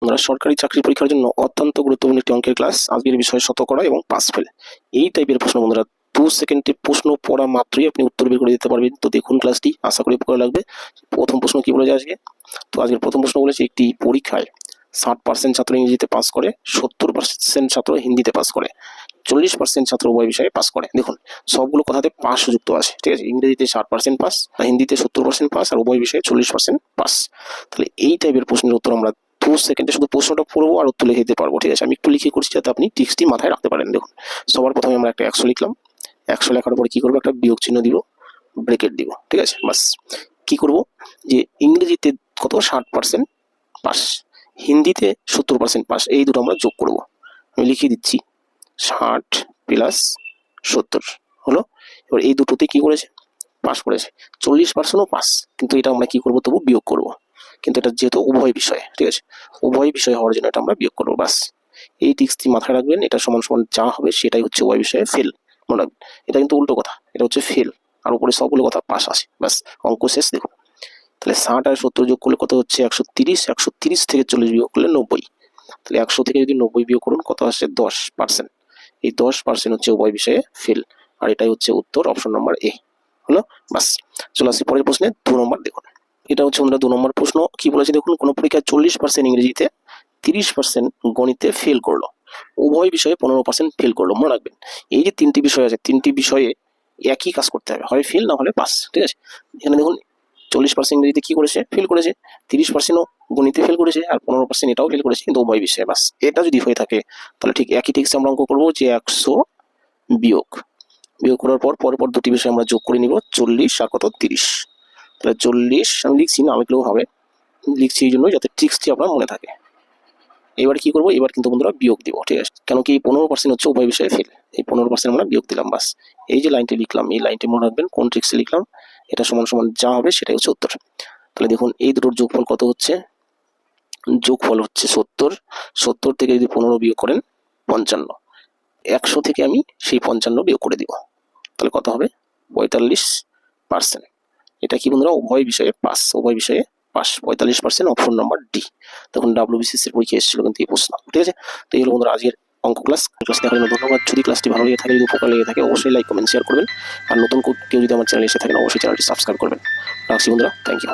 আমরা সরকারি চাকরি পরীক্ষার জন্য অত্যন্ত গুরুত্বপূর্ণ একটি অঙ্কের ক্লাস। আজকের বিষয় শতকরা এবং পাস ফেল। এই টাইপের প্রশ্ন বন্ধুরা 2 সেকেন্ডে প্রশ্ন পড়া মাত্রই আপনি উত্তর বের করে দিতে পারবেন। তো দেখুন ক্লাসটি, আশা করি উপকার লাগবে। প্রথম প্রশ্ন কি বলেছে আজকে? তো আজকের প্রথম প্রশ্ন বলেছে একটি পরীক্ষায় 60% ছাত্র ইংরেজিতে পাস করে, 70% ছাত্র হিন্দিতে পাস করে, 40% ছাত্র উভয় বিষয়ে পাস করে। দেখুন সবগুলো কথাতে পাস যুক্ত আছে, ঠিক আছে। ইংরেজিতে 60% পাস, হিন্দিতে 70% পাস, আর উভয় বিষয়ে 40% পাস। তাহলে এই টাইপের প্রশ্নের উত্তর আমরা 2 সেকেন্ডে শুধু প্রশ্নটা পড়বো আর উত্তর লিখে দিতে পারবো, ঠিক আছে। আমি একটু লিখে করছি যাতে আপনি টিক্সটি মাথায় রাখতে পারেন। দেখুন সবার প্রথমে আমরা একটা 100 লিখলাম। 100 লেখার পরে কি করবো? একটা বিয়োগ চিহ্ন দিব, ব্রেকেট দিব, ঠিক আছে। বাস কি করব, যে ইংরেজিতে কত 60% পাস, হিন্দিতে 70% পাস, এই দুটো আমরা যোগ করব। আমি লিখিয়ে দিচ্ছি 60 প্লাস 70 হলো। এবার এই দুটোতে কি করেছে? পাস করেছে। 40%ও পাস, কিন্তু এটা আমরা কি করবো? তবু বিয়োগ করব। কিন্তু এটা যেহেতু উভয় বিষয়ে, ঠিক আছে, উভয় বিষয় হওয়ার জন্য এটা আমরা বিয়োগ করবো। বাস এই টিক্সটি মাথায় রাখবেন। এটা সমান সমান যা হবে সেটাই হচ্ছে উভয় বিষয়ে ফেল, মনে রাখবেন। এটা কিন্তু উল্টো কথা, এটা হচ্ছে ফেল, আর উপরে সবগুলো কথা পাস আছে। বাস অঙ্ক শেষ। দেখুন তাহলে 60 আর 70 যোগ করলে কত হচ্ছে? 130। 130 থেকে 40 বিয়োগ করলে 90। তাহলে 100 থেকে যদি 90 বিয়োগ করুন কত আসছে? 10%। এই 10% হচ্ছে উভয় বিষয়ে ফেল, আর এটাই হচ্ছে উত্তর, অপশন নম্বর এ হলো। বাস চলে আসছি পরের প্রশ্নে 2 নম্বর। দেখুন এটা হচ্ছে আমরা 2 নম্বর প্রশ্ন। কি বলেছে দেখুন, কোন পরীক্ষায় 40% ইংরেজিতে, 30% গণিতে ফেল করলো, উভয় বিষয়ে 15% ফেল করলো। মনে রাখবেন এই যে তিনটি বিষয় আছে, তিনটি বিষয়ে একই কাজ করতে হবে, হয় ফেল না হলে পাস, ঠিক আছে। এখানে দেখুন 40% ইংরেজিতে কি করেছে? ফেল করেছে। 30%ও গণিতে ফেল করেছে, আর 15% এটাও ফেল করেছে, কিন্তু উভয় বিষয়ে। বাস এটা যদি হয়ে থাকে তাহলে ঠিক একই টিক্সে আমরা অঙ্ক করবো, যে 100 বিয়োগ করার পর পরপর দুটি বিষয় আমরা যোগ করে নিব, 40 আর কত? 30। তাহলে 40 আমি লিখছি না, আমি লিখলেও হবে, লিখছি এই জন্য যাতে ট্রিক্সটি আপনার মনে থাকে। এবার কি করবো? এবার কিন্তু বন্ধুরা বিয়োগ দিব, ঠিক আছে। কেন কি 15% হচ্ছে উভয় বিষয়ে ফেল, এই 15% আমরা বিয়োগ দিলাম। বাস এই যে লাইনটি লিখলাম, এই লাইনটি মনে রাখবেন কোন ট্রিক্সে লিখলাম। এটা সমান সমান যা হবে সেটাই হচ্ছে উত্তর। তাহলে দেখুন এই দুটোর যোগফল কত হচ্ছে? যোগফল হচ্ছে 70। 70 থেকে যদি 15 বিয়োগ করেন 55। 100 থেকে আমি সেই 55 বিয়োগ করে দিব, তাহলে কত হবে? 45%। এটা কি বন্ধুরা? উভয় বিষয়ে পাস, উভয় বিষয়ে পাস, 45%, অপশন নাম্বার ডি। তখন ডাব্লিউবিসিএস এর পরীক্ষা এসেছিল কিন্তু এই প্রশ্ন, ঠিক আছে। তো এই হলো বন্ধুরা আজকের অঙ্ক ক্লাস। ক্লাস দেখার জন্য ধন্যবাদ। যদি ক্লাসটি ভালো লেগে থাকে, যদি উপকার লেগে থাকে, অবশ্যই লাইক কমেন্ট শেয়ার করবেন। আর নতুন কেউ যদি আমার চ্যানেলে এসে থাকেন অবশ্যই চ্যানেলটি সাবস্ক্রাইব করবেন। রাখছি বন্ধুরা, থ্যাংক ইউ।